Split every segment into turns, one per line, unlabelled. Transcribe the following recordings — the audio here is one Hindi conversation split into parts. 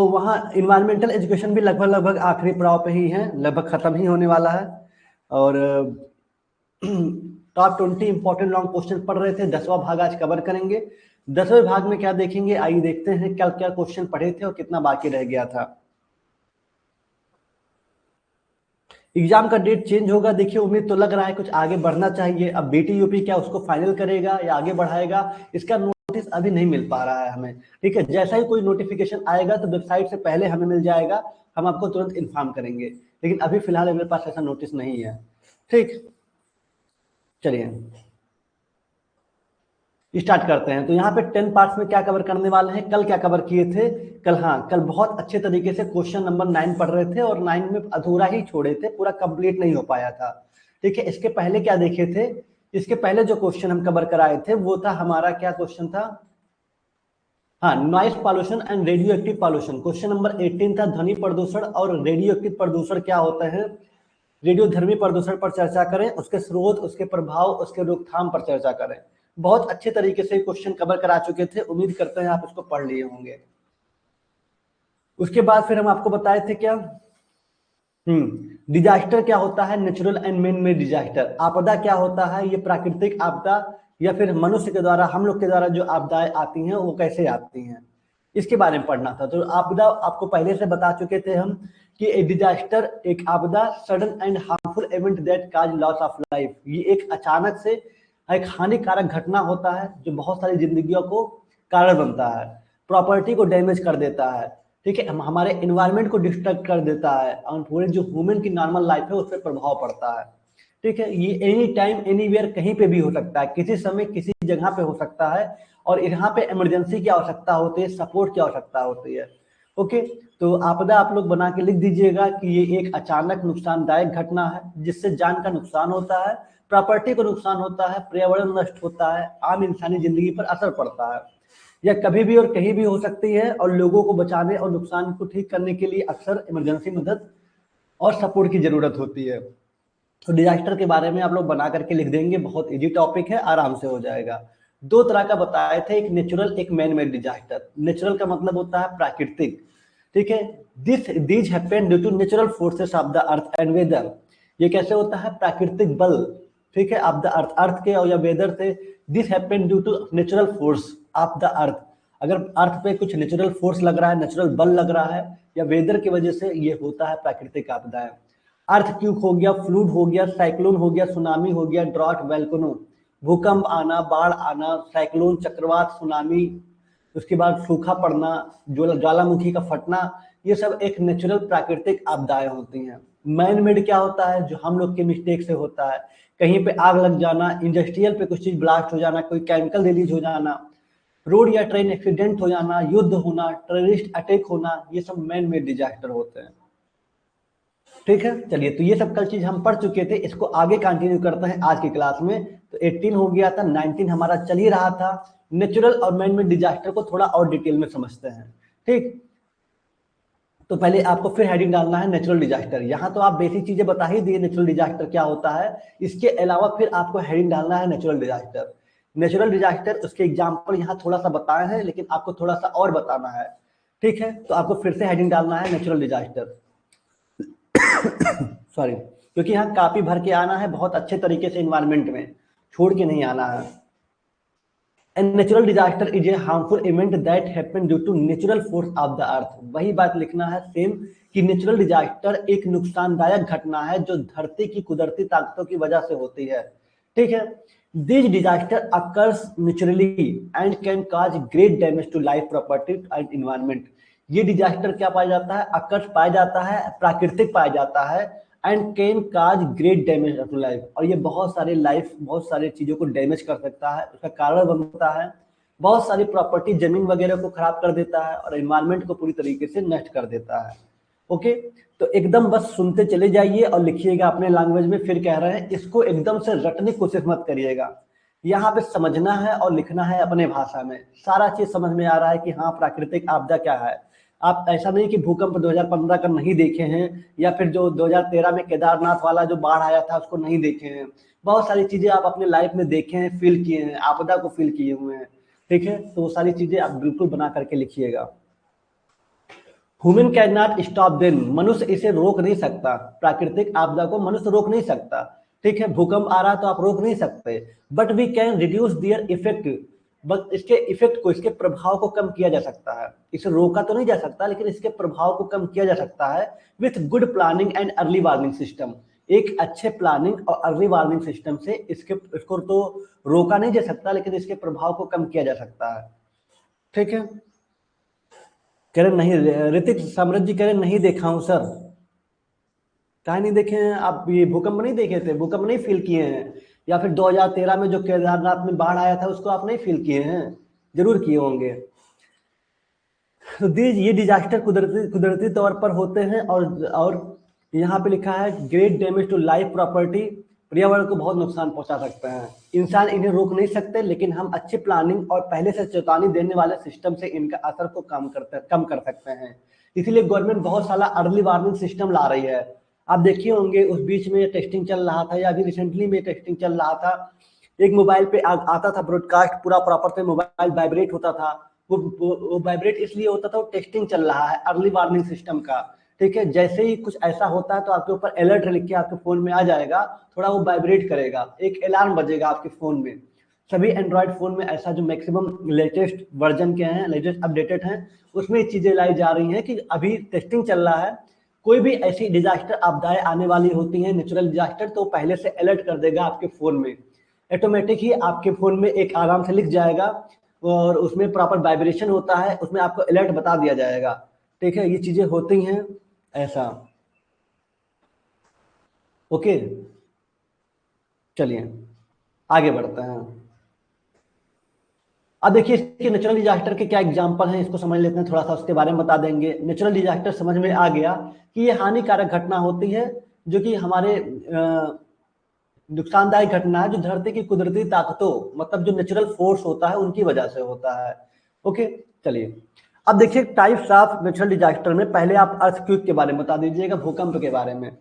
वहाँ इन्वायरमेंटल एजुकेशन भी लगभग लगभग आखिरी पड़ाव पे ही है, लगभग खत्म ही होने वाला है। और टॉप 20 इंपॉर्टेंट लॉन्ग क्वेश्चन पढ़ रहे थे, 10वां भाग आज कवर करेंगे। 10वें भाग में क्या देखेंगे, आइए देखते हैं क्या क्या क्वेश्चन पढ़े थे और कितना बाकी रह गया था। एग्जाम का डेट चेंज होगा, देखिए उम्मीद तो लग रहा है कुछ आगे बढ़ना चाहिए। अब बीटीयूपी क्या उसको फाइनल करेगा या आगे बढ़ाएगा, इसका नोटिस अभी नहीं मिल पा रहा है हमें। ठीक है, जैसा ही कोई नोटिफिकेशन आएगा तो वेबसाइट से पहले हमें मिल जाएगा, हम आपको तुरंत इन्फॉर्म करेंगे, लेकिन अभी फिलहाल मेरे पास ऐसा नोटिस नहीं है। ठीक, चलिए स्टार्ट करते हैं। तो यहाँ पे 10 पार्ट्स में क्या कवर करने वाले हैं, कल क्या कवर किए थे, कल कल बहुत अच्छे तरीके से क्वेश्चन नंबर 9 पढ़ रहे थे और 9 में अधूरा ही छोड़े थे, पूरा कंप्लीट नहीं हो पाया था। ठीक है, इसके पहले क्या देखे थे, इसके पहले जो क्वेश्चन हम कवर कराए थे वो था हमारा, क्या क्वेश्चन था, noise pollution and radio active pollution. Question number 18 था ध्वनि प्रदूषण और रेडियो एक्टिव प्रदूषण क्या होता है। रेडियोधर्मी प्रदूषण पर चर्चा करें, उसके स्रोत, उसके प्रभाव, उसके रोकथाम पर चर्चा करें। बहुत अच्छे तरीके से क्वेश्चन कवर करा चुके थे, उम्मीद करते हैं आप इसको पढ़ लिए होंगे। उसके बाद फिर हम आपको बताए थे क्या, डिजास्टर क्या होता है, natural and man made disaster. आपदा क्या होता है, ये प्राकृतिक आपदा या फिर मनुष्य के द्वारा, हम लोग के द्वारा जो आपदाएं आती हैं वो कैसे आती हैं, इसके बारे में पढ़ना था। तो आपदा आपको पहले से बता चुके थे हम कि ए डिजास्टर एक आपदा, sudden and harmful event that cause loss of life. ये एक अचानक से एक हानिकारक घटना होता है जो बहुत सारी जिंदगियों को कारण बनता है, प्रॉपर्टी को डैमेज कर देता है। ठीक है, हमारे एनवायरनमेंट को डिस्ट्रक्ट कर देता है और पूरे जो ह्यूमन की नॉर्मल लाइफ है उस पर प्रभाव पड़ता है। ठीक है, ये एनी टाइम एनीवेयर कहीं पे भी हो सकता है, किसी समय किसी जगह पे हो सकता है और यहाँ पे इमरजेंसी की आवश्यकता होती है, सपोर्ट की आवश्यकता होती है। ओके, तो आपदा आप लोग बना के लिख दीजिएगा कि ये एक अचानक नुकसानदायक घटना है जिससे जान का नुकसान होता है, प्रॉपर्टी को नुकसान होता है, पर्यावरण नष्ट होता है, आम इंसानी जिंदगी पर असर पड़ता है। यह कभी भी और कहीं भी हो सकती है और लोगों को बचाने और नुकसान को ठीक करने के लिए अक्सर इमरजेंसी मदद और सपोर्ट की जरूरत होती है। तो डिजास्टर के बारे में आप लोग बना करके लिख देंगे, बहुत इजी टॉपिक है, आराम से हो जाएगा। दो तरह का बताए थे, एक नेचुरल एक मैन मेड डिजास्टर। नेचुरल का मतलब होता है प्राकृतिक। ठीक है, these happen due to natural forces of the earth and weather. ये कैसे होता है, प्राकृतिक बल, ठीक है, ऑफ द अर्थ, अर्थ के और या वेदर से। This happen due to natural force of the earth. अगर अर्थ पे कुछ नेचुरल फोर्स लग रहा है, नेचुरल बल लग रहा है या वेदर की वजह से, ये होता है प्राकृतिक आपदाएं। अर्थ क्यूक हो गया, फ्लूड हो गया, साइक्लोन हो गया, सुनामी हो गया, ड्रॉट, वैल्कनो, भूकंप आना, बाढ़ आना, साइक्लोन, चक्रवात, सुनामी, उसके बाद सूखा पड़ना, ज्वालामुखी का फटना, ये सब एक नेचुरल प्राकृतिक आपदाएं होती हैं। मैन मेड क्या होता है, जो हम लोग के मिस्टेक से होता है, कहीं पे आग लग जाना, इंडस्ट्रियल पे कुछ चीज ब्लास्ट हो जाना, कोई केमिकल रिलीज हो जाना, रोड या ट्रेन एक्सीडेंट हो जाना, युद्ध होना, टेररिस्ट अटैक होना, ये सब मैन मेड डिजास्टर होते हैं। ठीक है, चलिए, तो ये सब कल चीज हम पढ़ चुके थे, इसको आगे कंटिन्यू करते हैं आज की क्लास में। तो 18 हो गया था, 19 हमारा चल ही रहा था। नेचुरल और मैन मेड डिजास्टर को थोड़ा और डिटेल में समझते हैं। ठीक, तो पहले आपको फिर हेडिंग डालना है नेचुरल डिजास्टर। यहाँ तो आप बेसिक चीजें बता ही दिए नेचुरल डिजास्टर क्या होता है, इसके अलावा फिर आपको हेडिंग डालना है नेचुरल डिजास्टर। नेचुरल डिजास्टर उसके एग्जाम्पल यहाँ थोड़ा सा बताए हैं, लेकिन आपको थोड़ा सा और बताना है। ठीक है, तो आपको फिर से हेडिंग डालना है नेचुरल डिजास्टर। सॉरी, क्योंकि यहाँ कापी भर के आना है बहुत अच्छे तरीके से, इन्वायरमेंट में छोड़ के नहीं आना है। And natural disaster is a harmful event that happen due to natural force of the earth. वही बात लिखना है सेम कि नेचुरल डिजास्टर एक नुकसानदायक घटना है जो धरती की कुदरती ताकतों की वजह से होती है। ठीक है, this disaster occurs naturally and can cause great damage to life, property and environment. ये डिजास्टर क्या पाया जाता है, अकर्स पाया जाता है, प्राकृतिक पाया जाता है, and can cause great damage to life, और ये बहुत सारे लाइफ, बहुत सारे चीजों को डैमेज कर सकता है, उसका कारण बनता है, बहुत सारी प्रॉपर्टी, जमीन वगैरह को खराब कर देता है और एनवायरनमेंट को पूरी तरीके से नष्ट कर देता है। ओके, तो एकदम बस सुनते चले जाइए और लिखिएगा अपने लैंग्वेज में। फिर कह रहे हैं इसको एकदम से रटने की कोशिश मत करिएगा, यहाँ पे समझना है और लिखना है अपने भाषा में। सारा चीज समझ में आ रहा है कि हाँ प्राकृतिक आपदा क्या है। आप ऐसा नहीं कि भूकंप 2015 का नहीं देखे हैं या फिर जो 2013 में केदारनाथ वाला जो बाढ़ आया था उसको नहीं देखे हैं। बहुत सारी चीजें आप अपने लाइफ में देखे हैं, फील किए हैं, आपदा को फील किए हुए हैं। ठीक है, तो वो सारी चीजें आप बिल्कुल बना करके लिखिएगा। Human can not stop them, मनुष्य इसे रोक नहीं सकता, प्राकृतिक आपदा को मनुष्य रोक नहीं सकता, ठीक है, भूकंप आ रहा तो आप रोक नहीं सकते, but we can reduce their effect, बस इसके इफेक्ट को, इसके प्रभाव को कम किया जा सकता है, इसे रोका तो नहीं जा सकता लेकिन इसके प्रभाव को कम किया जा सकता है with good planning and early warning system. एक अच्छे प्लानिंग और अर्ली वार्निंग सिस्टम से इसको तो रोका नहीं जा सकता लेकिन इसके प्रभाव को कम किया जा सकता है, ठीक है। कह रहे नहीं, ऋतिक समृद्धि कह रहे नहीं देखा हूं सर। कहा नहीं देखे हैं आप, ये भूकंप नहीं देखे थे, भूकंप नहीं फील किए हैं, या फिर 2013 में जो केदारनाथ में बाढ़ आया था उसको आप नहीं फील किए हैं, जरूर किए होंगे। तो ये डिजास्टर कुदरती तौर पर होते हैं और यहाँ पे लिखा है great damage to life property, पर्यावरण को बहुत नुकसान पहुंचा सकते हैं। इंसान इन्हें रोक नहीं सकते लेकिन हम अच्छी प्लानिंग और पहले से चेतावनी देने वाले सिस्टम से इनका असर को कम कर सकते हैं। इसीलिए गवर्नमेंट बहुत सारा अर्ली वार्निंग सिस्टम ला रही है। आप देखिए होंगे उस बीच में टेस्टिंग चल रहा था, या अभी रिसेंटली में टेस्टिंग चल रहा था, एक मोबाइल पे आता था ब्रॉडकास्ट पूरा प्रॉपर से, मोबाइल वाइब्रेट होता था, वो वाइब्रेट इसलिए होता था, वो टेस्टिंग चल रहा है अर्ली वार्निंग सिस्टम का, ठीक है। जैसे ही कुछ ऐसा होता है तो आपके ऊपर अलर्ट लिख के आपके फोन में आ जाएगा, थोड़ा वो वाइब्रेट करेगा, एक अलार्म बजेगा आपके फोन में। सभी एंड्रॉयड फोन में ऐसा जो मैक्सिमम लेटेस्ट वर्जन के हैं, लेटेस्ट अपडेटेड हैं, उसमें चीजें लाई जा रही हैं कि अभी टेस्टिंग चल रहा है, कोई भी ऐसी डिजास्टर आपदाएं आने वाली होती हैं, नेचुरल डिजास्टर, तो पहले से अलर्ट कर देगा आपके फोन में, ऑटोमेटिक ही आपके फोन में एक आराम से लिख जाएगा और उसमें प्रॉपर वाइब्रेशन होता है, उसमें आपको अलर्ट बता दिया जाएगा, ठीक है। ये चीजें होती हैं ऐसा, ओके। चलिए आगे बढ़ते हैं। अब देखिए इसके नेचुरल डिजास्टर के क्या एग्जांपल हैं, इसको समझ लेते हैं थोड़ा सा, उसके बारे में बता देंगे। नेचुरल डिजास्टर समझ में आ गया कि ये हानिकारक घटना होती है जो कि हमारे नुकसानदायक घटना है, जो धरती की कुदरती ताकतों, मतलब जो नेचुरल फोर्स होता है उनकी वजह से होता है, ओके। चलिए अब देखिए टाइप्स ऑफ नेचुरल डिजास्टर में, पहले आप अर्थक्वेक के बारे में बता दीजिएगा, भूकंप के बारे में।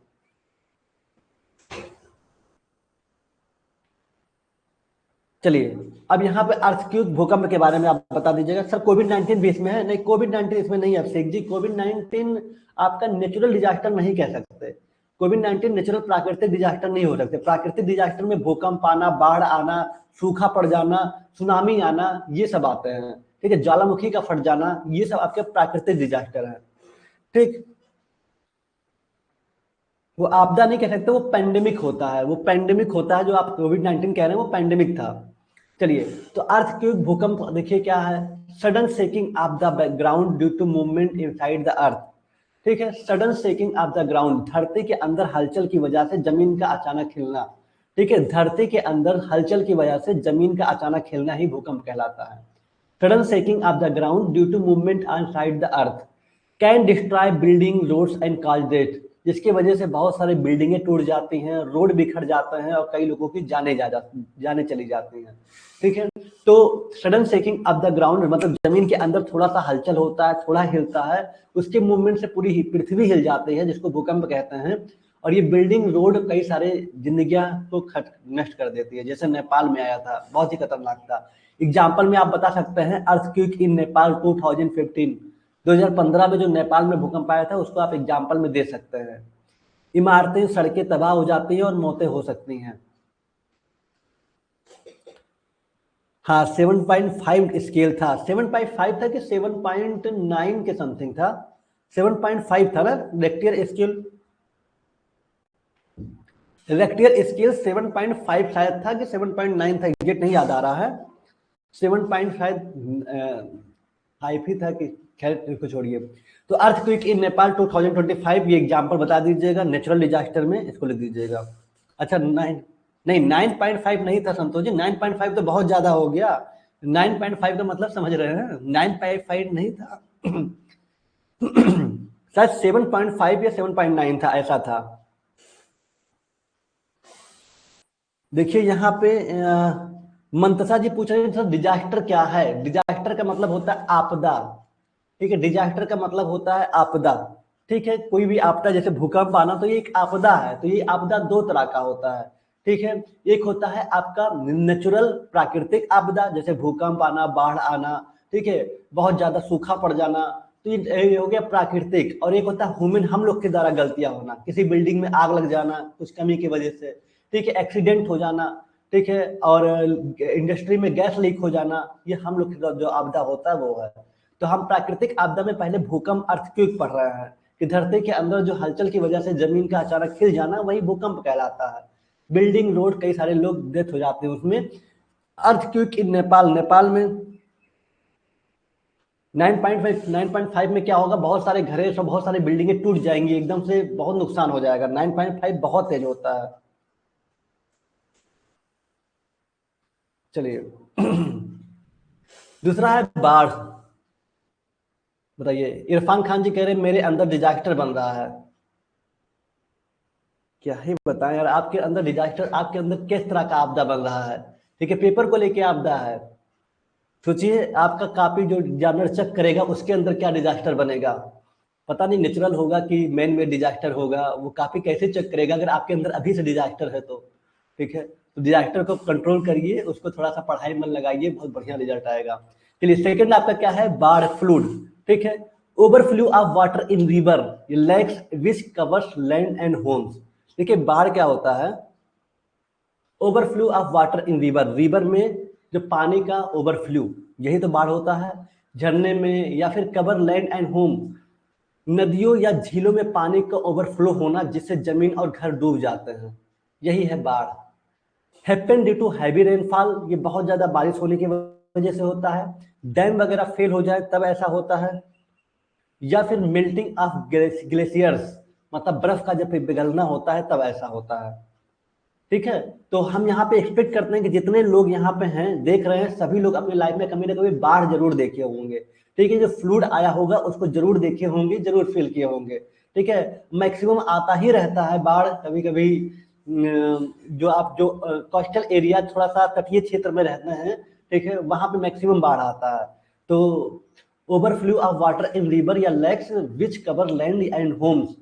चलिए अब यहाँ पे अर्थक्वेक भूकंप के बारे में आप बता दीजिएगा। सर कोविड-19 भी इसमें है? नहीं, कोविड-19 इसमें नहीं है अभिषेक जी, कोविड-19 आपका नेचुरल डिजास्टर नहीं कह सकते। कोविड-19 नेचुरल प्राकृतिक डिजास्टर नहीं हो सकते। प्राकृतिक डिजास्टर में भूकंप आना, बाढ़ आना, सूखा पड़ जाना, सुनामी आना, ये सब आते हैं, ठीक है, ज्वालामुखी का फट जाना, ये सब आपके प्राकृतिक डिजास्टर है, ठीक। वो आपदा नहीं कह सकते, वो पेंडेमिक होता है, वो पेंडेमिक होता है जो आप कोविड-19 कह रहे हैं, वो पेंडेमिक था। चलिए तो अर्थक्वेक भूकंप देखिए क्या है, sudden shaking of the ground due to movement inside the earth, ठीक है। Sudden shaking of the ground, धरती के अंदर हलचल की वजह से जमीन का अचानक हिलना, ठीक है, धरती के अंदर हलचल की वजह से जमीन का अचानक हिलना ही भूकंप कहलाता है। Sudden shaking of the ground due to movement inside the earth can destroy building roads and cause death, जिसकी वजह से बहुत सारी बिल्डिंगें टूट जाती हैं, रोड बिखर जाते हैं और कई लोगों की जाने चली जाती हैं, ठीक है। तो sudden shaking of the ground मतलब जमीन के अंदर थोड़ा सा हलचल होता है, थोड़ा हिलता है, उसके मूवमेंट से पूरी पृथ्वी हिल जाती है, जिसको भूकंप कहते हैं। और ये बिल्डिंग रोड कई सारे जिंदगियां को नष्ट कर देती है, जैसे नेपाल में आया था, बहुत ही खतरनाक था। एग्जाम्पल में आप बता सकते हैं अर्थक्वेक इन नेपाल 2015, 2015 में जो नेपाल में भूकंप आया था उसको आप एग्जाम्पल में दे सकते हैं। इमारतें सड़कें तबाह हो जाती हैं और मौतें हो सकती हैं। हाँ 7.5 स्केल था, 7.5 था कि 7.9 के समथिंग था, 7.5 था ना रेक्टियर स्केल, रेक्टियर स्केल 7.5 शायद था कि 7.9 था, एग्जैक्ट नहीं याद आ रहा है, 7.5 ही था कि, खैर इसको छोड़िए। तो अर्थक्वेक इन नेपाल 2025 ये एग्जांपल बता दीजिएगा नेचुरल डिजास्टर में, इसको लिख दीजिएगा। अच्छा नहीं 9.5 नहीं था संतोष जी, 9.5 तो बहुत ज्यादा हो गया, 9.5 का मतलब समझ रहे हैं, 9.5 नहीं था शायद 7.5 या 7.9 था, ऐसा था। देखिए यहाँ पे मंतसा जी पूछ रहे हैं सर डिजास्टर क्या है। डिजास्टर का मतलब होता है आपदा, ठीक है, डिजास्टर का मतलब होता है आपदा, ठीक है। कोई भी आपदा जैसे भूकंप आना तो ये एक आपदा है, तो ये आपदा दो तरह का होता है, ठीक है। एक होता है आपका नेचुरल प्राकृतिक आपदा, जैसे भूकंप आना, बाढ़ आना, ठीक है, बहुत ज्यादा सूखा पड़ जाना, तो ये हो गया प्राकृतिक, और एक होता है ह्यूमन, हम लोग के द्वारा गलतियां होना, किसी बिल्डिंग में आग लग जाना कुछ कमी की वजह से, ठीक है, एक्सीडेंट हो जाना, ठीक है, और इंडस्ट्री में गैस लीक हो जाना, ये हम लोग के द्वारा जो आपदा होता है वो है। तो हम प्राकृतिक आपदा में पहले भूकंप, अर्थक्वेक पढ़ रहे हैं कि धरती के अंदर जो हलचल की वजह से जमीन का अचानक हिल जाना, वही भूकंप कहलाता है। बिल्डिंग, रोड, कई सारे लोग डेथ हो जाते हैं उसमें। अर्थक्वेक इन नेपाल, नेपाल में 9.5 में क्या होगा, बहुत सारे घरे, सब बहुत सारे बिल्डिंगें टूट जाएंगी एकदम से, बहुत नुकसान हो जाएगा। 9.5 बहुत तेज होता है। चलिए दूसरा है बाढ़। बताइए, इरफान खान जी कह रहे हैं मेरे अंदर डिजास्टर बन रहा है। क्या ही बताएं यार, आपके अंदर डिजास्टर, आपके अंदर किस तरह का आपदा बन रहा है? ठीक है, पेपर को लेके आपदा है। सोचिए आपका कॉपी जो जानवर चेक करेगा उसके अंदर क्या डिजास्टर बनेगा। पता नहीं नेचुरल होगा कि मैन मेड डिजास्टर होगा, वो कॉपी कैसे चेक करेगा अगर आपके अंदर अभी से डिजास्टर है तो। ठीक है, तो डिजास्टर को कंट्रोल करिए, उसको थोड़ा सा पढ़ाई में लगाइए, बहुत बढ़िया रिजल्ट आएगा। चलिए सेकंड आपका क्या है, बाढ़, फ्लूड। ठीक है, overflow of water in river, lakes which covers land and homes. देखिए बाढ़ क्या होता है, overflow of water in river, river में जो पानी का ओवरफ्लो, यही तो बाढ़ होता है। झरने में, या फिर कवर लैंड एंड होम, नदियों या झीलों में पानी का ओवरफ्लो होना जिससे जमीन और घर डूब जाते हैं, यही है बाढ़। Happen due to heavy rainfall, ये बहुत ज्यादा बारिश होने की वजह से होता है। डैम वगैरह फेल हो जाए तब ऐसा होता है। या फिर मेल्टिंग ऑफ ग्लेशियर्स, मतलब बर्फ का जब पिघलना होता है तब ऐसा होता है। ठीक है, तो हम यहाँ पे एक्सपेक्ट करते हैं कि जितने लोग यहाँ पे हैं, देख रहे हैं, सभी लोग अपनी लाइफ में कभी ना कभी बाढ़ जरूर देखे होंगे। ठीक है, जो फ्लूड आया होगा उसको जरूर देखे होंगे, जरूर फील किए होंगे। ठीक है, मैक्सिमम आता ही रहता है बाढ़, कभी कभी जो आप जो कोस्टल एरिया, थोड़ा सा तटीय क्षेत्र में रहते हैं, ठीक है, वहां पे मैक्सिमम बाढ़ आता है। तो overflow of water in river या lakes which cover land and homes,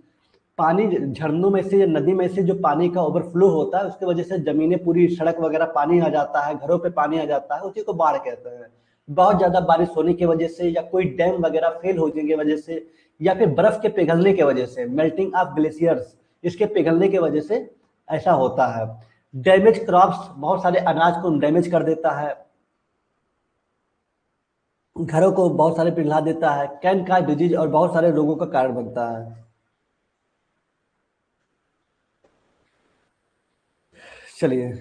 पानी झरनों में से या नदी में से जो पानी का ओवरफ्लो होता है उसकी वजह से जमीनें पूरी, सड़क वगैरह पानी आ जाता है, घरों पे पानी आ जाता है, उसी को बाढ़ कहते हैं। बहुत ज्यादा बारिश होने की वजह से, या कोई डैम वगैरह फेल होने की वजह से, या फिर बर्फ के पिघलने की वजह से, मेल्टिंग ऑफ ग्लेशियर्स, इसके पिघलने की वजह से ऐसा होता है। डैमेज क्रॉप्स, बहुत सारे अनाज को डैमेज कर देता है, घरों को बहुत सारे पिघला देता है, कैन का डिजीज और बहुत सारे रोगों का कारण बनता है। चलिए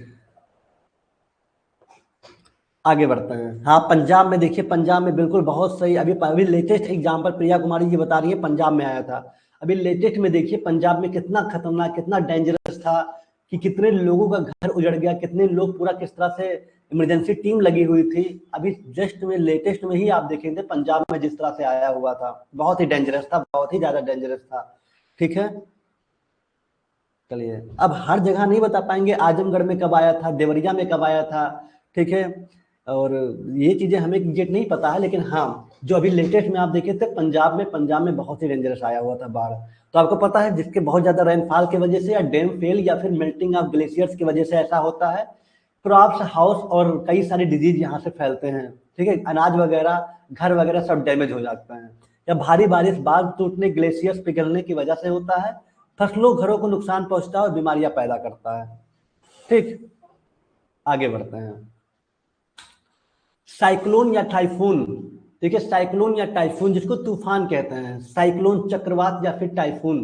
आगे बढ़ते हैं। हाँ, पंजाब में देखिए, पंजाब में बिल्कुल बहुत सही, अभी अभी लेटेस्ट एग्जांपल प्रिया कुमारी जी बता रही है, पंजाब में आया था। अभी लेटेस्ट में देखिए पंजाब में कितना खतरनाक, कितना डेंजरस था, कि कितने लोगों का घर उजड़ गया, कितने लोग, पूरा किस तरह से इमरजेंसी टीम लगी हुई थी। अभी जस्ट में लेटेस्ट में ही आप देखेंगे पंजाब में जिस तरह से आया हुआ था, बहुत ही डेंजरस था, बहुत ही ज्यादा डेंजरस था। ठीक है, चलिए अब हर जगह नहीं बता पाएंगे, आजमगढ़ में कब आया था, देवरिया में कब आया था, ठीक है, और ये चीजें हमें एग्जैक्ट नहीं पता है, लेकिन हाँ जो अभी लेटेस्ट में आप देखे थे पंजाब में, पंजाब में बहुत ही डेंजरस आया हुआ था बाढ़। तो आपको पता है जिसके बहुत ज्यादा रेनफॉल की वजह से, या डैम फेल, या फिर मेल्टिंग ऑफ ग्लेशियर्स की वजह से ऐसा होता है। क्रॉप्स, हाउस और कई सारे डिजीज यहाँ से फैलते हैं। ठीक है, अनाज वगैरह, घर वगैरह सब डैमेज हो जाते हैं। या भारी बारिश, बांध टूटने, ग्लेशियर्स पिघलने की वजह से होता है। फसलों, घरों को नुकसान पहुंचता है और बीमारियां पैदा करता है। ठीक, आगे बढ़ते हैं। साइक्लोन या टाइफून। देखिए साइक्लोन या टाइफून, जिसको तूफान कहते हैं, साइक्लोन, चक्रवात या फिर टाइफून।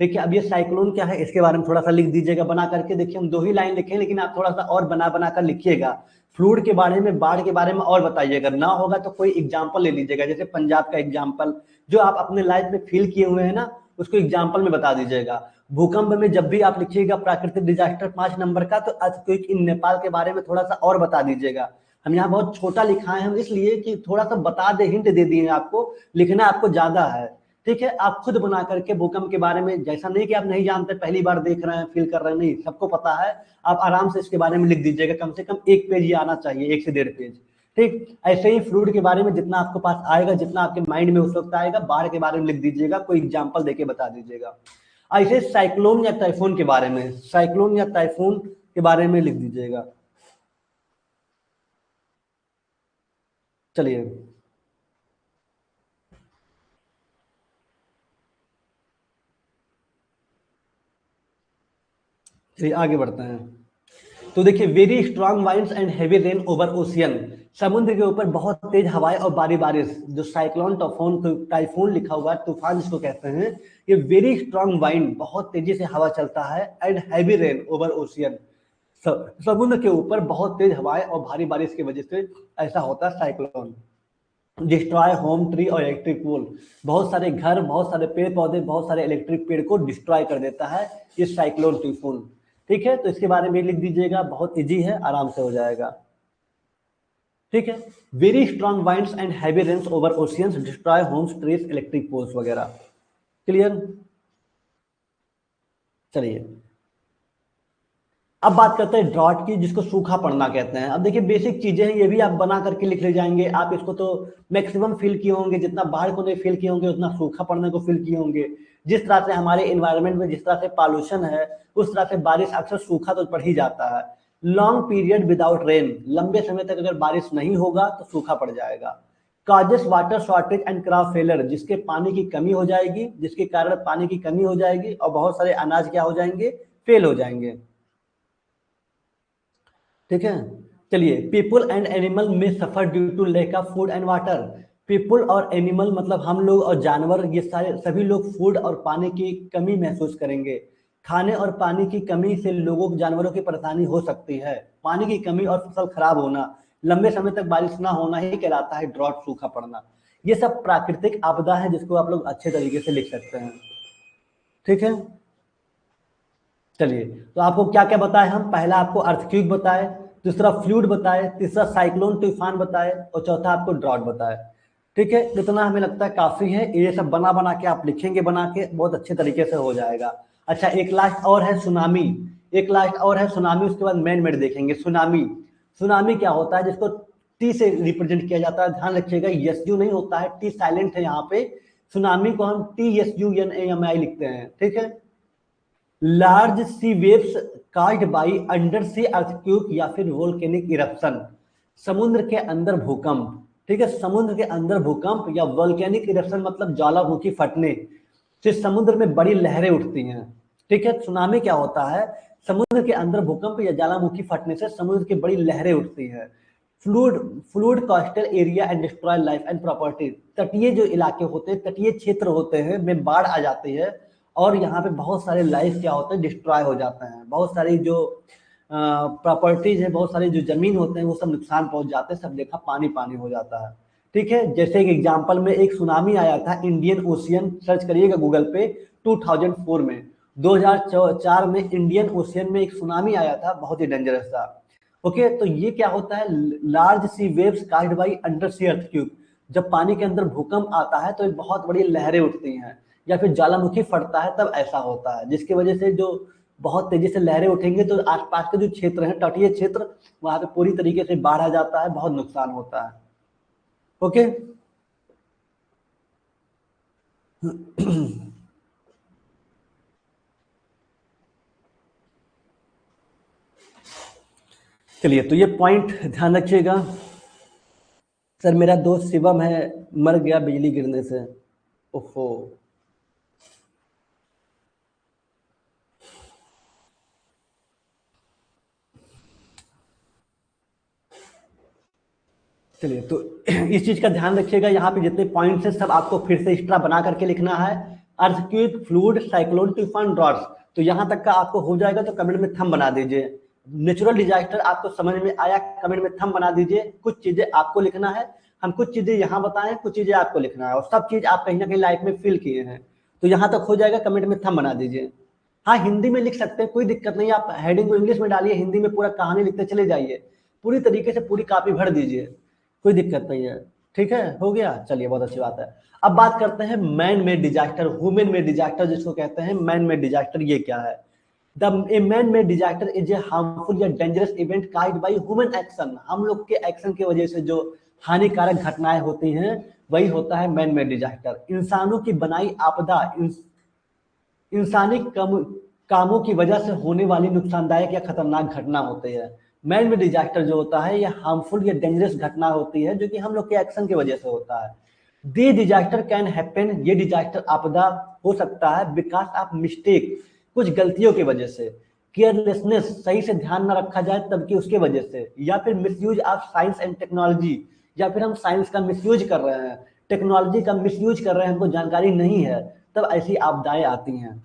ठीक है, अब ये साइक्लोन क्या है इसके बारे में थोड़ा सा लिख दीजिएगा बना करके। देखिए हम दो ही लाइन लिखे, लेकिन आप थोड़ा सा और बना बना कर लिखिएगा। फ्लूड के बारे में, बाढ़ के बारे में और बताइएगा, ना होगा तो कोई एग्जाम्पल ले लीजिएगा, जैसे पंजाब का एग्जाम्पल जो आप अपने लाइफ में फील किए हुए हैं ना, उसको एग्जाम्पल में बता दीजिएगा। भूकंप में जब भी आप लिखिएगा प्राकृतिक डिजास्टर 5 नंबर का, तो अर्थक्वेक इन नेपाल के बारे में थोड़ा सा और बता दीजिएगा। हम यहाँ बहुत छोटा लिखाए हैं इसलिए कि थोड़ा सा बता दे, हिंट दे दिए आपको, लिखना आपको ज्यादा है। ठीक है, आप खुद बना करके भूकंप के बारे में, जैसा नहीं कि आप नहीं जानते, पहली बार देख रहे हैं, फील कर रहे हैं, नहीं, सबको पता है। आप आराम से इसके बारे में लिख दीजिएगा, कम से कम 1 पेज ही आना चाहिए, 1 से 1.5 पेज। ठीक, ऐसे ही फ्लूड के बारे में जितना आपके पास आएगा, जितना आपके माइंड में उस वक्त आएगा, बाढ़ के बारे में लिख दीजिएगा, कोई एग्जाम्पल देके बता दीजिएगा। ऐसे साइक्लोन या टाइफून के बारे में, साइक्लोन या टाइफून के बारे में लिख दीजिएगा। चलिए चलिए आगे बढ़ते हैं। तो देखिए, very strong winds and heavy rain over ocean, समुद्र के ऊपर बहुत तेज हवाएं और भारी बारिश, जो साइक्लोन टाइफून लिखा हुआ है, तूफान जिसको कहते हैं, ये वेरी स्ट्रांग वाइंड, बहुत तेजी से हवा चलता है, and heavy rain over ocean, समुद्र के ऊपर बहुत तेज हवाएं और भारी बारिश की वजह से ऐसा होता है साइक्लोन। डिस्ट्रॉय होम, ट्री और इलेक्ट्रिक पोल, बहुत सारे घर, बहुत सारे पेड़ पौधे, बहुत सारे इलेक्ट्रिक पेड़ को डिस्ट्रॉय कर देता है ये साइक्लोन टाइफून। ठीक है, तो इसके बारे में लिख दीजिएगा, बहुत इजी है, आराम से हो जाएगा। ठीक है, very strong winds and heavy rains over oceans destroy homes, trees, electric poles वगैरह। क्लियर? चलिए अब बात करते हैं ड्रॉट की, जिसको सूखा पड़ना कहते हैं। अब देखिए, बेसिक चीजें हैं, ये भी आप बना करके लिख ले जाएंगे। आप इसको तो मैक्सिमम फील किए होंगे, जितना बाढ़ को नहीं फील किए होंगे उतना सूखा पड़ने को फील किए होंगे। जिस तरह से हमारे एनवायरनमेंट में जिस तरह से पॉल्यूशन है, उस तरह से बारिश अक्सर सूखा तो पड़ ही जाता है। लॉन्ग पीरियड विदाउट रेन, लंबे समय तक अगर बारिश नहीं होगा तो सूखा पड़ जाएगा। Causes water shortage and crop failure, जिसके पानी की कमी हो जाएगी, जिसके कारण पानी की कमी हो जाएगी और बहुत सारे अनाज क्या हो जाएंगे, फेल हो जाएंगे। ठीक है, चलिए, पीपुल एंड एनिमल में suffer due to lack of food and water. People और एनिमल मतलब हम लोग और जानवर, ये सारे सभी लोग फूड और पानी की कमी महसूस करेंगे। खाने और पानी की कमी से लोगों, जानवरों की परेशानी हो सकती है। पानी की कमी और फसल खराब होना, लंबे समय तक बारिश ना होना ही कहलाता है ड्रॉट, सूखा पड़ना। ये सब प्राकृतिक आपदा है, जिसको आप लोग अच्छे तरीके से लिख सकते हैं। ठीक है, चलिए, तो आपको क्या क्या बताए हम, पहला आपको अर्थक्वेक बताए, दूसरा फ्लूड बताए, तीसरा साइक्लोन तूफान बताए, और चौथा आपको ड्रॉट बताए। ठीक है, इतना हमें लगता है काफी है, ये सब बना बना के आप लिखेंगे, बना के बहुत अच्छे तरीके से हो जाएगा। अच्छा, एक लास्ट और है सुनामी, एक लास्ट और है सुनामी, उसके बाद मैन मेड देखेंगे। सुनामी, सुनामी क्या होता है, जिसको टी से रिप्रेजेंट किया जाता है, ध्यान रखिएगा, यस यू नहीं होता है, टी साइलेंट है यहाँ पे। सुनामी को हम TSUNAMI लिखते हैं। ठीक है, large sea waves caused by under sea earthquake या फिर वोल्केनिक इरप्शन, समुद्र के अंदर भूकंप। ठीक है, समुद्र के अंदर भूकंप या वोल्केनिक इरप्शन मतलब ज्वालामुखी फटने से समुद्र में बड़ी लहरें उठती हैं। ठीक है, सुनामी क्या होता है, समुद्र के अंदर भूकंप या ज्वालामुखी फटने से समुद्र की बड़ी लहरें उठती हैं। Fluid, fluid coastal area and destroy life and property, तटीय जो इलाके होते हैं, तटीय क्षेत्र होते हैं, में बाढ़ आ जाती है और यहाँ पे बहुत सारे लाइफ क्या होते हैं, डिस्ट्रॉय हो जाते हैं। बहुत सारी जो प्रॉपर्टीज है, बहुत सारी जो जमीन होते हैं, वो सब नुकसान पहुंच जाते हैं, सब देखा पानी पानी हो जाता है। ठीक है, जैसे एक एग्जांपल में एक सुनामी आया था इंडियन ओशियन, सर्च करिएगा गूगल पे, 2004 में, 2004 में इंडियन ओशियन में एक सुनामी आया था, बहुत ही डेंजरस था। ओके, तो ये क्या होता है, large sea waves caused by under sea earthquake, जब पानी के अंदर भूकंप आता है तो एक बहुत बड़ी लहरें उठती हैं, या फिर ज्वालामुखी फटता है तब ऐसा होता है, जिसकी वजह से जो बहुत तेजी से लहरें उठेंगे तो आसपास के जो क्षेत्र हैं, तटीय क्षेत्र, वहां पे पूरी तरीके से बाढ़ आ जाता है, बहुत नुकसान होता है। ओके, चलिए, तो ये पॉइंट ध्यान रखिएगा। सर मेरा दोस्त शिवम है, मर गया बिजली गिरने से। ओहो, चलिए, तो इस चीज का ध्यान रखिएगा, यहाँ पे जितने पॉइंट्स हैं सब आपको फिर से एक्स्ट्रा बना करके लिखना है। अर्थक्वेक, फ्लूड, साइक्लोन, तूफान, ड्रॉट्स, तो यहाँ तक का आपको हो जाएगा, तो कमेंट में थंब बना दीजिए। नेचुरल डिजास्टर आपको समझ में आया, कमेंट में थंब बना दीजिए। कुछ चीजें आपको लिखना है, हम कुछ चीजें यहाँ बताएं, कुछ चीजें आपको लिखना है, और सब चीज आप कहीं ना कहीं लाइफ में फील किए हैं, तो यहाँ तक हो जाएगा, कमेंट में थंब बना दीजिए। हाँ, हिंदी में लिख सकते हैं, कोई दिक्कत नहीं, आप हेडिंग को इंग्लिश में डालिए, हिंदी में पूरा कहानी लिखते चले जाइए, पूरी तरीके से पूरी कॉपी भर दीजिए, कोई दिक्कत नहीं है। ठीक है, हो गया, चलिए, बहुत अच्छी बात है। अब बात करते हैं man made disaster, human made disaster जिसको कहते हैं, मैन मेड डिजास्टर ये क्या है। The man made disaster is a harmful या dangerous event caused by human action, हम लोग के एक्शन की वजह से जो हानिकारक घटनाएं होती हैं, वही होता है मैन मेड डिजास्टर। इंसानों की बनाई आपदा, इंसानी कामों की वजह से होने वाली नुकसानदायक या खतरनाक घटना होती है। मैन मेड डिजास्टर जो होता है, ये हार्मफुल या डेंजरस घटना होती है, जो कि हम लोग के एक्शन की वजह से होता है। दी डिजास्टर कैन हैपन, ये डिजास्टर आपदा हो सकता है बिकॉज ऑफ मिस्टेक, कुछ गलतियों की वजह से। केयरलेसनेस, सही से ध्यान ना रखा जाए तब की उसके वजह से, या फिर misuse of science and technology, या फिर हम साइंस का मिसयूज कर रहे हैं, टेक्नोलॉजी का मिसयूज कर रहे हैं, हमको जानकारी नहीं है, तब ऐसी आपदाएं आती हैं।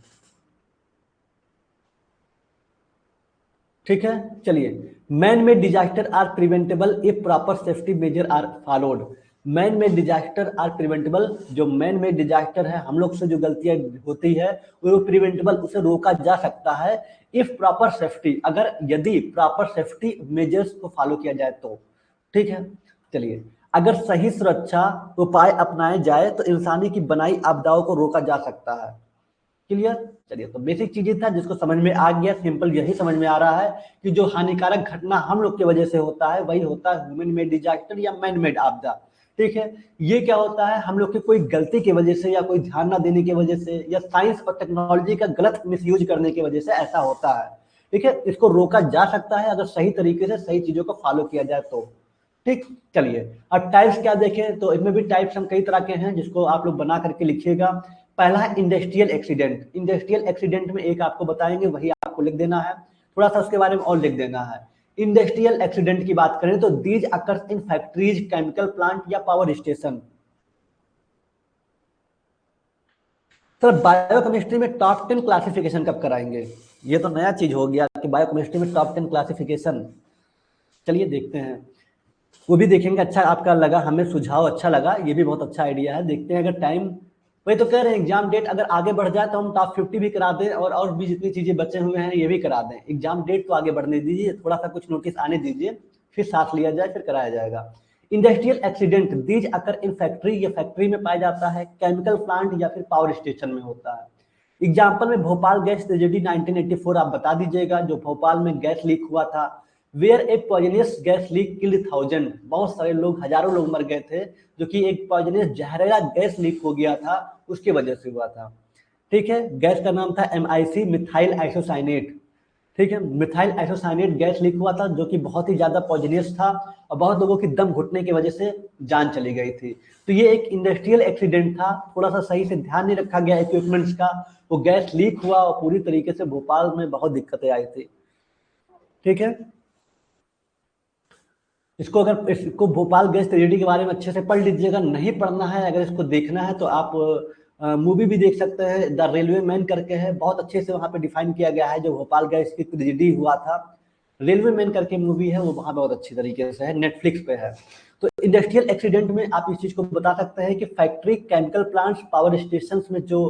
ठीक है, चलिए। Man made disaster are preventable if proper safety measure are followed. Man made disaster are preventable, जो मैन मेड डिजास्टर है, हम लोग से जो गलतियां होती है वो प्रिवेंटेबल, उसे रोका जा सकता है इफ प्रॉपर सेफ्टी, अगर यदि प्रॉपर सेफ्टी मेजर्स को फॉलो किया जाए तो। ठीक है, चलिए। अगर सही सुरक्षा उपाय अपनाए जाए तो इंसानी की बनाई आपदाओं को रोका जा सकता है। क्लियर, चलिए। तो बेसिक चीजें था जिसको समझ में आ गया, सिंपल यही समझ में आ रहा है कि जो हानिकारक घटना हम लोग की वजह से होता है वही होता है ह्यूमन मेड डिजास्टर या मैन मेड आपदा। ठीक है, ये क्या होता है, हम लोग की कोई गलती की वजह से या कोई ध्यान ना देने की वजह से या साइंस और टेक्नोलॉजी का गलत मिसयूज करने की वजह से ऐसा होता है। ठीक है, इसको रोका जा सकता है अगर सही तरीके से सही चीजों को फॉलो किया जाए तो। ठीक, चलिए। अब टाइप्स क्या देखें, तो इसमें भी टाइप्स हम कई तरह के हैं जिसको आप लोग बना करके लिखिएगा। पहला है इंडस्ट्रियल एक्सीडेंट। इंडस्ट्रियल एक्सीडेंट में एक आपको बताएंगे, वही आपको लिख देना है, थोड़ा सा उसके बारे में और लिख देना है। इंडस्ट्रियल एक्सीडेंट की बात करें तो these occurs in factories, chemical plant या पावर स्टेशन। सर बायोकेमिस्ट्री में टॉप 10 क्लासिफिकेशन कब कराएंगे? ये तो नया चीज हो गया कि बायोकेमिस्ट्री में टॉप 10 क्लासिफिकेशन। चलिए देखते हैं, वो भी देखेंगे। अच्छा आपका लगा, हमें सुझाव अच्छा लगा, ये भी बहुत अच्छा आइडिया है। देखते हैं अगर टाइम, वही तो कह रहे हैं एग्जाम डेट अगर आगे बढ़ जाए तो हम टॉप 50 भी करा दें और भी जितनी चीजें बचे हुए हैं ये भी करा दें। एग्जाम डेट तो आगे बढ़ने दीजिए, थोड़ा सा कुछ नोटिस आने दीजिए, फिर साथ लिया जाए, फिर कराया जाएगा। Industrial accident these occur in factory, ये फैक्ट्री में पाया जाता है, केमिकल प्लांट या फिर पावर स्टेशन में होता है। एग्जाम्पल में भोपाल गैस ट्रेजेडी 1984 आप बता दीजिएगा, जो भोपाल में गैस लीक हुआ था। Where a poisonous gas leak killed 1000, बहुत सारे लोग, हजारों लोग मर गए थे, जो कि एक पॉइजनियस जहरीला गैस लीक हो गया था, उसकी वजह से हुआ था। ठीक है, गैस का नाम था MIC, मिथाइल आइसोसाइनेट। ठीक है, मिथाइल आइसोसाइनेट गैस लीक हुआ था जो कि बहुत ही ज्यादा पॉइजनियस था और बहुत लोगों की दम घुटने की वजह से जान चली गई थी। तो ये एक इंडस्ट्रियल एक्सीडेंट था, थोड़ा सा सही से ध्यान नहीं रखा गया इक्विपमेंट्स का, वो गैस लीक हुआ और पूरी तरीके से भोपाल में बहुत दिक्कतें आई थी। ठीक है, इसको अगर इसको भोपाल गैस ट्रेजेडी के बारे में अच्छे से पढ़ लीजिएगा, नहीं पढ़ना है अगर इसको देखना है तो आप मूवी भी देख सकते हैं, द रेलवे मैन करके है, बहुत अच्छे से वहां पे डिफाइन किया गया है जो भोपाल गैस की ट्रेजेडी हुआ था। रेलवे मैन करके मूवी है, वो वहां बहुत अच्छी तरीके से है, नेटफ्लिक्स पे है। तो इंडस्ट्रियल एक्सीडेंट में आप इस चीज को बता सकते हैं कि factory, chemical plants, power station में जो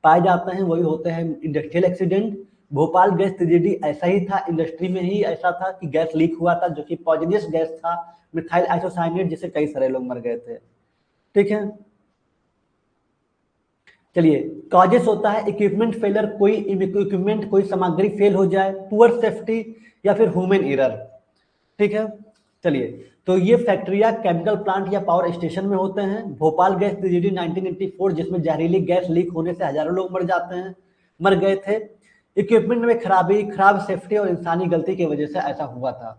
पाए जाते हैं वही होते हैं industrial accident. Bhopal gas tragedy ऐसा ही था, इंडस्ट्री में ही ऐसा था कि गैस लीक हुआ था जो कि पॉइजनियस गैस था, मिथाइल आइसोसाइनेट, जिससे कई सारे लोग मर गए थे। ठीक है, चलिए। कॉजेस होता है इक्विपमेंट फेलर, कोई इक्विपमेंट, कोई सामग्री फेल हो जाए, पुअर सेफ्टी या फिर ह्यूमन एरर। ठीक है, चलिए। तो ये फैक्ट्रिया, केमिकल प्लांट या पावर स्टेशन में होते हैं। भोपाल गैस ट्रेजेडी 1984 जिसमें जहरीली गैस लीक होने से हजारों लोग मर गए थे। इक्विपमेंट में खराबी, खराब सेफ्टी और इंसानी गलती की वजह से ऐसा हुआ था।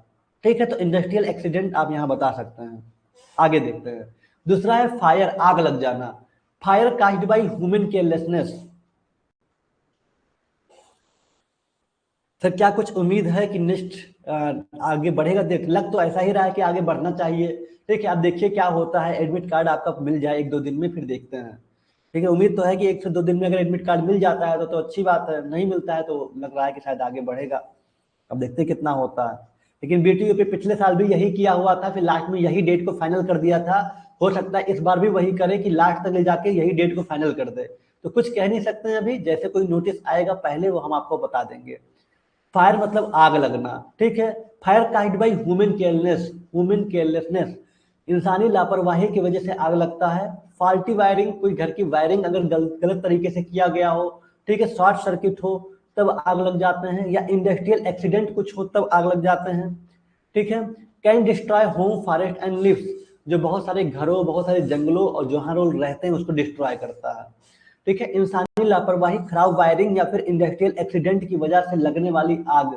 ठीक है, तो इंडस्ट्रियल एक्सीडेंट आप यहाँ बता सकते हैं। आगे देखते हैं, दूसरा है फायर, आग लग जाना। Fire caused by human carelessness. Sir क्या कुछ उम्मीद है कि नेक्स्ट आगे बढ़ेगा? देख, लग तो ऐसा ही रहा है कि आगे बढ़ना चाहिए। ठीक है, आप देखिए क्या होता है, एडमिट कार्ड आपका मिल जाए 1-2 दिन में, फिर देखते हैं। ठीक है, उम्मीद तो है कि 1 से 2 दिन में अगर एडमिट कार्ड मिल जाता है तो अच्छी बात है, नहीं मिलता है तो लग रहा है कि शायद आगे बढ़ेगा। अब देखते हैं कितना होता है। लेकिन बीटीयू पे पिछले साल भी यही किया हुआ था, फिर लास्ट में यही डेट को फाइनल कर दिया था। हो सकता है इस बार भी वही करे कि लास्ट तक ले जाके यही डेट को फाइनल कर दे। तो कुछ कह नहीं सकते हैं अभी, जैसे कोई नोटिस आएगा पहले वो हम आपको बता देंगे। फायर मतलब आग लगना। ठीक है, फायर काइड बाई ह्यूमन केयरलेसनेस, इंसानी लापरवाही की वजह से आग लगता है। फॉल्टी वायरिंग, कोई घर की वायरिंग अगर गलत तरीके से किया गया हो, ठीक है, शॉर्ट सर्किट हो तब आग लग जाते हैं, या इंडस्ट्रियल एक्सीडेंट कुछ हो तब आग लग जाते हैं। ठीक है, can destroy home, forest and lives, जो बहुत सारे घरों, बहुत सारे जंगलों और जहां लोग रहते हैं उसको डिस्ट्रॉय करता है। ठीक है, इंसानी लापरवाही, खराब वायरिंग या फिर इंडस्ट्रियल एक्सीडेंट की वजह से लगने वाली आग,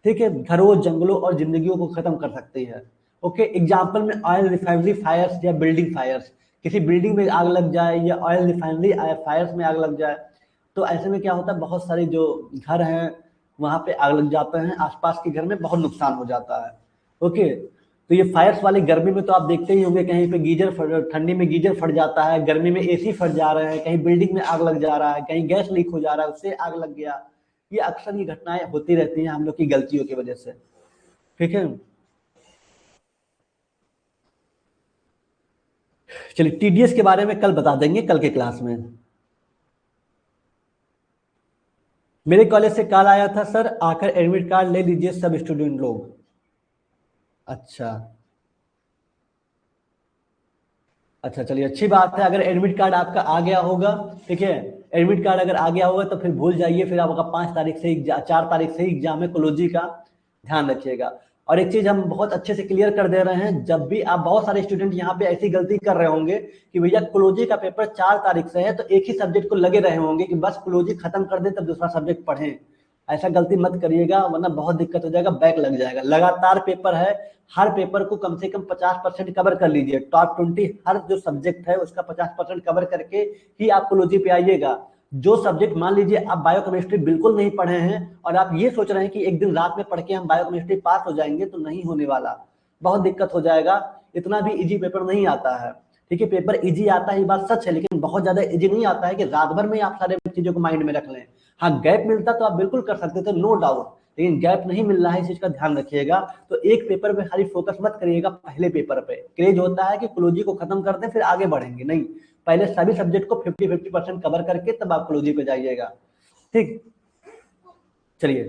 ठीक है, घरों, जंगलों और जिंदगियों को खत्म कर सकती है। ओके, एग्जाम्पल में ऑयल रिफाइनरी फायर्स या बिल्डिंग फायर्स, किसी बिल्डिंग में आग लग जाए या ऑयल रिफाइनरी फायर्स में आग लग जाए, तो ऐसे में क्या होता है, बहुत सारे जो घर हैं वहां पे आग लग जाते हैं, आसपास के घर में बहुत नुकसान हो जाता है। ओके, तो ये फायर्स वाली गर्मी में तो आप देखते ही होंगे, कहीं पे गीजर ठंडी में गीजर फट जाता है, गर्मी में एसी फट जा रहे हैं, कहीं बिल्डिंग में आग लग जा रहा है, कहीं गैस लीक हो जा रहा है, उससे आग लग गया। ये अक्सर ये घटनाएं होती रहती हैं हम लोग की गलतियों की वजह से। ठीक है, चलिए टीडीएस के बारे में कल बता देंगे, कल के क्लास में। मेरे कॉलेज से कॉल आया था सर, आकर एडमिट कार्ड ले लीजिए सब स्टूडेंट लोग। अच्छा अच्छा, चलिए अच्छी बात है, अगर एडमिट कार्ड आपका आ गया होगा, ठीक है, एडमिट कार्ड अगर आ गया होगा तो फिर भूल जाइए, फिर आपका 5 तारीख से 4 तारीख से एग्जाम है कोलोजी का, ध्यान रखिएगा। और एक चीज हम बहुत अच्छे से क्लियर कर दे रहे हैं, जब भी आप, बहुत सारे स्टूडेंट यहाँ पे ऐसी गलती कर रहे होंगे कि भैया कोलोजी का पेपर 4 तारीख से है तो एक ही सब्जेक्ट को लगे रहे होंगे कि बस कोलोजी खत्म कर दे तब दूसरा सब्जेक्ट पढ़ें। ऐसा गलती मत करिएगा, वरना बहुत दिक्कत हो जाएगा, बैक लग जाएगा। लगातार पेपर है, हर पेपर को कम से कम 50% कवर कर लीजिए। टॉप 20 हर जो सब्जेक्ट है उसका 50% कवर करके ही आप कोलोजी पे आइएगा। जो सब्जेक्ट, मान लीजिए आप बायोकेमिस्ट्री बिल्कुल नहीं पढ़े हैं और आप ये सोच रहे हैं कि एक दिन रात में पढ़ के हम बायोकेमिस्ट्री पास हो जाएंगे, तो नहीं होने वाला, बहुत दिक्कत हो जाएगा। इतना भी इजी पेपर नहीं आता है, ठीक है। पेपर इजी आता है, ये बात सच है, लेकिन बहुत ज्यादा इजी नहीं आता है कि रात भर में आप सारे चीजों को माइंड में रख लें। हाँ, गैप मिलता तो आप बिल्कुल कर सकते थे, नो डाउट, लेकिन गैप नहीं मिल रहा है, इस चीज का ध्यान रखिएगा। तो एक पेपर पे खाली फोकस मत करिएगा, पहले पेपर पे क्रेज होता है कि कोलोजी को खत्म कर दें फिर आगे बढ़ेंगे, नहीं, पहले सभी सब्जेक्ट को 50-50% कवर करके तब आप कोलोजी पे जाइएगा, ठीक। चलिए,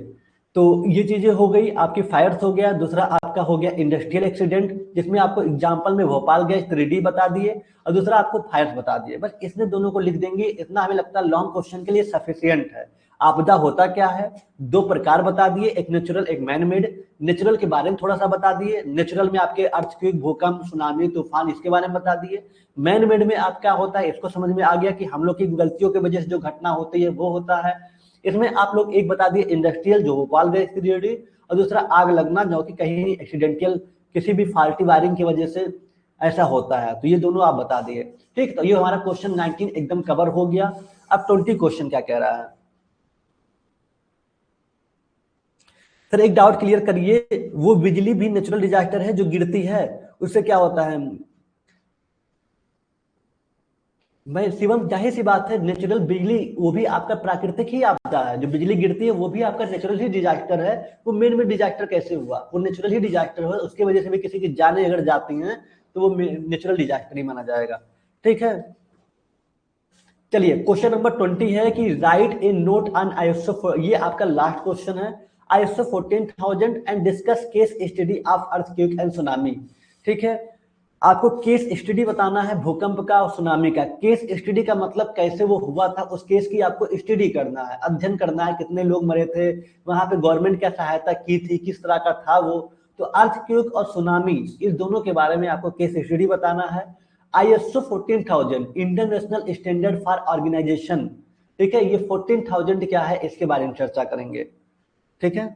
तो ये चीजें हो गई, आपकी फायर्स हो गया। दूसरा आपका हो गया इंडस्ट्रियल एक्सीडेंट, जिसमें आपको एग्जांपल में भोपाल गैस 3D बता दिए और दूसरा आपको फायर्स बता दिए। बस इसने दोनों को लिख देंगे, इतना हमें लगता है लॉन्ग क्वेश्चन के लिए सफिशियंट है। आपदा होता क्या है, 2 प्रकार बता दिए, एक नेचुरल एक मैन मेड। नेचुरल के बारे में थोड़ा सा बता दिए, नेचुरल में आपके अर्थक्वेक, भूकंप, सुनामी, तूफान, इसके बारे में बता दिए। मैन मेड में आप क्या होता है इसको समझ में आ गया कि हम लोग की गलतियों की वजह से जो घटना होती है वो होता है। इसमें आप लोग एक बता दिए इंडस्ट्रियल, जो भोपाल गैस 3D, और दूसरा आग लगना, जो कि कहीं एक्सीडेंटल किसी भी फाल्टी वायरिंग की वजह से ऐसा होता है। तो ये दोनों आप बता दिए, ठीक। तो ये हमारा क्वेश्चन 19 एकदम कवर हो गया। अब 20 क्वेश्चन क्या कह रहा है सर, एक डाउट क्लियर करिए, वो बिजली भी नेचुरल डिजास्टर है जो गिरती है, उससे क्या होता है? भाई शिवम, जाहिर सी बात है, नेचुरल बिजली वो भी आपका प्राकृतिक ही आपदा है, जो बिजली गिरती है वो भी आपका नेचुरल ही डिजास्टर है। वो मेन में डिजास्टर कैसे हुआ? वो नेचुरल ही डिजास्टर है, उसकी वजह से भी किसी की जानें अगर जाती हैं तो वो नेचुरल डिजास्टर ही माना जाएगा, ठीक है। चलिए, क्वेश्चन नंबर 20 है कि right A note on ISO, ये आपका लास्ट क्वेश्चन है, ISO 14000 and discuss case study of earthquake and tsunami, ठीक है। आपको केस स्टडी बताना है भूकंप का और सुनामी का। केस स्टडी का मतलब कैसे वो हुआ था, उस केस की आपको स्टडी करना है, अध्ययन करना है, कितने लोग मरे थे, वहां पे गवर्नमेंट क्या सहायता की थी, किस तरह का था वो। तो अर्थक्वेक और सुनामी, इस दोनों के बारे में आपको केस स्टडी बताना है। ISO 14000 international standard for organization, ठीक है, ये 14000 क्या है इसके बारे में चर्चा करेंगे, ठीक है।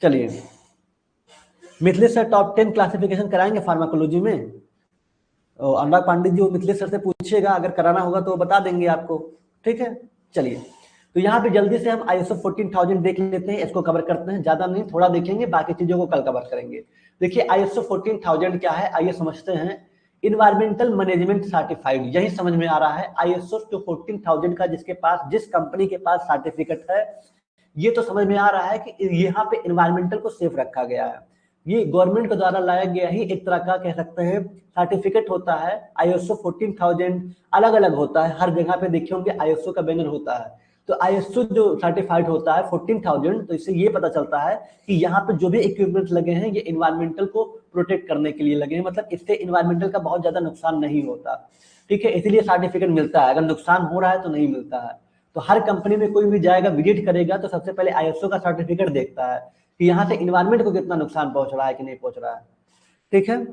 चलिए, मिथिलेश सर टॉप 10 क्लासिफिकेशन कराएंगे फार्माकोलॉजी में। अनुराग पांडे जी, वो मिथिलेश सर से पूछिएगा, अगर कराना होगा तो बता देंगे आपको, ठीक है। चलिए, तो यहाँ पे जल्दी से हम आईएसओ 14000 देख लेते हैं, इसको कवर करते हैं, ज्यादा नहीं थोड़ा देखेंगे, बाकी चीजों को कल कवर करेंगे। देखिए आईएसओ 14000 क्या है, आइए समझते हैं। इन्वायरमेंटल मैनेजमेंट सर्टिफाइड, यही समझ में आ रहा है। आईएसओ 14000 का जिसके पास, जिस कंपनी के पास सर्टिफिकेट है, ये तो समझ में आ रहा है कि यहाँ पे इन्वायरमेंटल को सेफ रखा गया है। ये गवर्नमेंट के द्वारा लाया गया ही एक तरह का कह सकते हैं सर्टिफिकेट होता है। आईएसओ 14000 अलग अलग होता है, हर जगह पे देखे होंगे आईएसओ का बैनर होता है। तो आईएसओ जो सर्टिफाइड होता है 14000, तो इससे ये पता चलता है कि यहाँ पे जो भी इक्विपमेंट लगे हैं ये इन्वायरमेंटल को प्रोटेक्ट करने के लिए लगे हैं, मतलब इससे इन्वायरमेंटल का बहुत ज्यादा नुकसान नहीं होता, ठीक है, इसलिए सर्टिफिकेट मिलता है। अगर नुकसान हो रहा है तो नहीं मिलता है। तो हर कंपनी में कोई भी जाएगा, विजिट करेगा, तो सबसे पहले आईएसओ का सर्टिफिकेट देखता है कि यहाँ से इन्वायरमेंट को कितना नुकसान पहुंच रहा है कि नहीं पहुंच रहा है, ठीक है।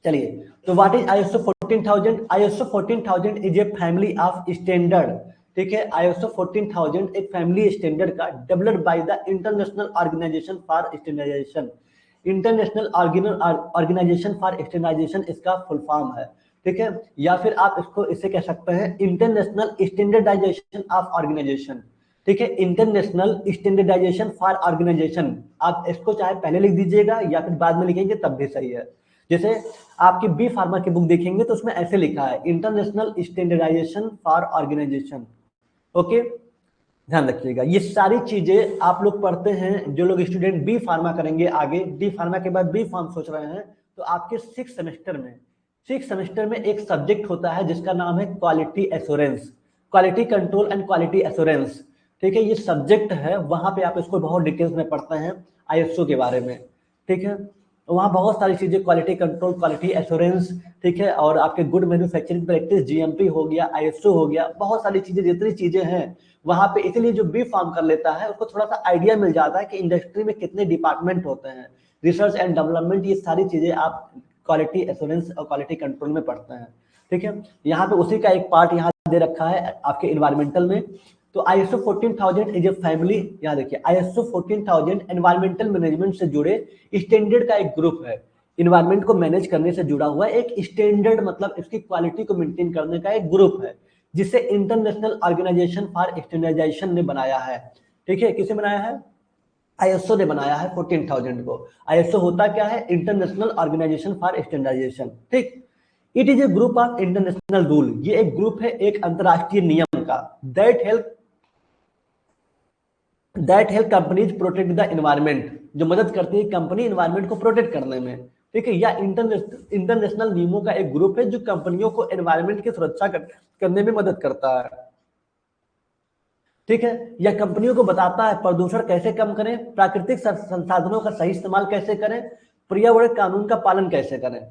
चलिए, तो what is ISO 14000? ISO 14000 is a family of standard, ठीक है। आईएसओ 14000 एक फैमिली स्टैंडर्ड का, developed by the international organisation for standardization. International organisation for standardization इसका फुल फॉर्म है, ठीक है। या फिर आप इसको इससे कह सकते हैं इंटरनेशनल स्टैंडर्डाइजेशन ऑफ ऑर्गेनाइजेशन, ठीक है। इंटरनेशनल स्टैंडर्डाइजेशन फॉर ऑर्गेनाइजेशन, आप इसको चाहे पहले लिख दीजिएगा या फिर बाद में लिखेंगे तब भी सही है। जैसे आपकी बी फार्मा की बुक देखेंगे तो उसमें ऐसे लिखा है international standardization for organization. Okay, ध्यान रखिएगा। ये सारी चीजें आप लोग पढ़ते हैं, जो लोग स्टूडेंट बी फार्मा करेंगे आगे, डी फार्मा के बाद बी फार्म सोच रहे हैं, तो आपके 6 सेमेस्टर में एक सब्जेक्ट होता है जिसका नाम है quality assurance, quality control and quality assurance. ठीक है, ये सब्जेक्ट है, वहां पे आप इसको बहुत डिटेल्स में पढ़ते हैं आईएसओ के बारे में। ठीक है, वहाँ बहुत सारी चीजें, क्वालिटी कंट्रोल, क्वालिटी एश्योरेंस, ठीक है, और आपके गुड मैन्युफैक्चरिंग प्रैक्टिस, जीएमपी हो गया, आईएसओ हो गया, बहुत सारी चीजें, जितनी चीजें हैं वहां पे। इसलिए जो बी फार्म कर लेता है उसको थोड़ा सा आइडिया मिल जाता है कि इंडस्ट्री में कितने डिपार्टमेंट होते हैं, रिसर्च एंड डेवलपमेंट, ये सारी चीजें आप क्वालिटी एश्योरेंस और क्वालिटी कंट्रोल में पढ़ते हैं। ठीक है, यहाँ पे उसी का एक पार्ट यहाँ दे रखा है आपके इन्वायरमेंटल में। तो ISO 14000 इज ए फैमिली, यहाँ देखिए ISO 14000 एनवायरमेंटल मैनेजमेंट से जुड़े स्टैंडर्ड का एक ग्रुप है। इन्वायरमेंट को मैनेज करने से जुड़ा हुआ एक स्टैंडर्ड, मतलब इसकी क्वालिटी को मेंटेन करने का एक ग्रुप है, जिसे इंटरनेशनल ऑर्गेनाइजेशन फॉर स्टैंडर्डाइजेशन ने बनाया है। ठीक है, किसे बनाया है? ISO ने बनाया है 14000 को। ISO होता क्या है? International organisation for standardisation. ठीक, it is a group of international rule, ये एक ग्रुप है एक अंतरराष्ट्रीय नियम का, that help companies protect the environment, जो मदद करती है कंपनी एनवायरमेंट को प्रोटेक्ट करने में। ठीक है, या इंटरनेशनल नियमों का एक ग्रुप है जो कंपनियों को एनवायरमेंट की सुरक्षा करने में मदद करता है। ठीक है, या कंपनियों को बताता है प्रदूषण कैसे कम करें, प्राकृतिक संसाधनों का सही इस्तेमाल कैसे करें, पर्यावरण कानून का पालन कैसे करें।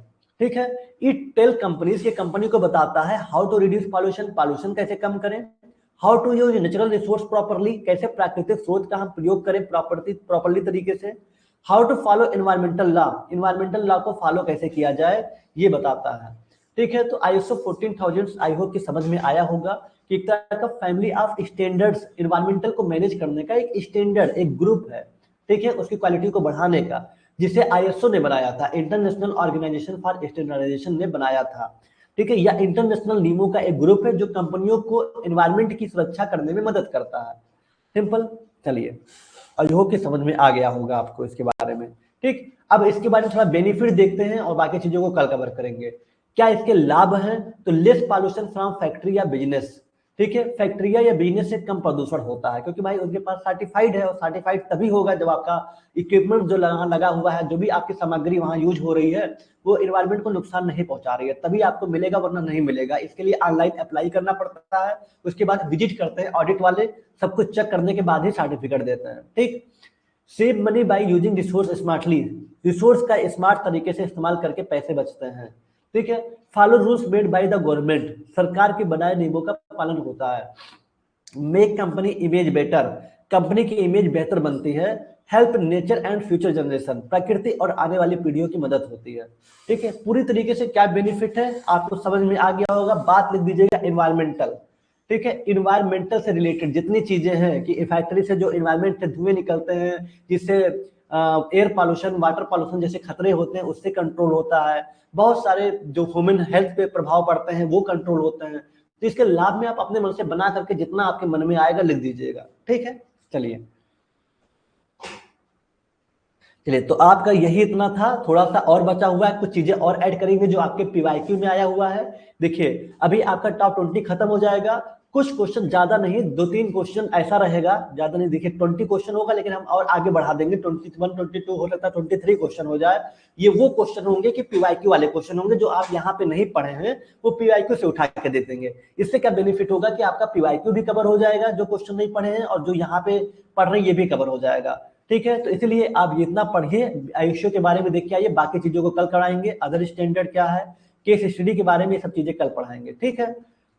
ठीक है, इट टेल कंपनीज, ये कंपनी को बताता है how to reduce pollution, pollution कैसे कम करें, how to use natural resource properly, कैसे प्राकृतिक स्रोत का हम प्रयोग करें प्रॉपरली तरीके से, how to follow environmental law, environmental law को फॉलो कैसे किया जाए, ये बताता है। ठीक है, तो ISO 14000 आई होप कि समझ में आया होगा कि एक तरह का फैमिली ऑफ स्टैंडर्ड्स, एनवायरमेंटल को मैनेज करने का एक स्टैंडर्ड, एक ग्रुप है। ठीक है, उसकी क्वालिटी को बढ़ाने का, जिसे ISO ने बनाया था, इंटरनेशनल ऑर्गेनाइजेशन फॉर स्टैंडर्डाइजेशन ने बनाया था। ठीक है, या इंटरनेशनल नियमों का एक ग्रुप है जो कंपनियों को एनवायरमेंट की सुरक्षा करने में मदद करता है। सिंपल। चलिए, आई होप कि समझ में आ गया होगा आपको इसके बारे में। ठीक, अब इसके बारे में थोड़ा बेनिफिट देखते हैं और बाकी चीजों को कल कवर करेंगे। क्या इसके लाभ हैं? तो लेस पॉल्यूशन फ्रॉम फैक्ट्री या बिजनेस। ठीक है, फैक्ट्री या बिजनेस से कम प्रदूषण होता है, क्योंकि भाई उनके पास सर्टिफाइड है, और सर्टिफाइड तभी होगा जब आपका इक्विपमेंट जो लगा हुआ है, जो भी आपकी सामग्री वहां यूज हो रही है, वो एनवायरमेंट को नुकसान नहीं पहुंचा रही है, तभी आपको मिलेगा, वरना नहीं मिलेगा। इसके लिए ऑनलाइन अप्लाई करना पड़ता है, उसके बाद विजिट करते हैं ऑडिट वाले, सब कुछ चेक करने के बाद ही सर्टिफिकेट देते हैं। ठीक, save money by using resource smartly, resource का स्मार्ट तरीके से इस्तेमाल करके पैसे बचते हैं। ठीक है, follow rules made by the government, सरकार के बनाए नियमों का पालन होता है। Make company image better, company की इमेज बेहतर बनती है। Help nature and future generation, प्रकृति और आने वाली पीढ़ियों की मदद होती है। ठीक है, पूरी तरीके से क्या बेनिफिट है आपको समझ में आ गया होगा। बात लिख दीजिएगा एनवायरमेंटल। ठीक है, इन्वायरमेंटल से रिलेटेड जितनी चीजें हैं कि फैक्ट्री से जो इन्वायरमेंट से धुएं निकलते हैं, जिससे एयर पॉल्यूशन, वाटर पॉल्यूशन जैसे खतरे होते हैं, उससे कंट्रोल होता है। बहुत सारे जो ह्यूमन हेल्थ पे प्रभाव पड़ते हैं वो कंट्रोल होते हैं। तो इसके लाभ में आप अपने मन से बना करके जितना आपके मन में आएगा लिख दीजिएगा। ठीक है, चलिए तो आपका यही इतना था, थोड़ा सा और बचा हुआ है, कुछ चीजें और ऐड करेंगे जो आपके पीवाईक्यू में आया हुआ है। देखिए, अभी आपका टॉप 20 खत्म हो जाएगा, कुछ क्वेश्चन ज्यादा नहीं, 2-3 क्वेश्चन ऐसा रहेगा, ज्यादा नहीं। देखिए 20 क्वेश्चन होगा, लेकिन हम और आगे बढ़ा देंगे, 21, 22 हो सकता है 23 क्वेश्चन हो जाए। ये वो क्वेश्चन होंगे कि पीवाईक्यू वाले क्वेश्चन होंगे, जो आप यहाँ पे नहीं पढ़े हैं वो पीवाईक्यू से उठा के दे देंगे। इससे क्या बेनिफिट होगा कि आपका पीवाईक्यू भी कवर हो जाएगा, जो क्वेश्चन नहीं पढ़े हैं, और जो यहाँ पे पढ़ रहे हैं ये भी कवर हो जाएगा। ठीक है, तो इसलिए आप इतना पढ़िए, आयुष्य के बारे में देख के आइए, बाकी चीजों को कल कराएंगे। अदर स्टैंडर्ड क्या है, केस स्टडी के बारे में, ये सब चीजें कल पढ़ाएंगे। ठीक है,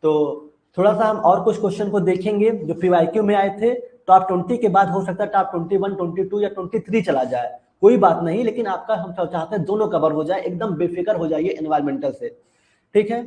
तो थोड़ा सा हम और कुछ क्वेश्चन को देखेंगे जो पीवाईक्यू में आए थे। टॉप 20 के बाद हो सकता है टॉप 21, 22 या 23 चला जाए, कोई बात नहीं, लेकिन आपका हम चाहते हैं दोनों कवर हो जाए, एकदम बेफिक्र हो जाइए एनवायरमेंटल से। ठीक है,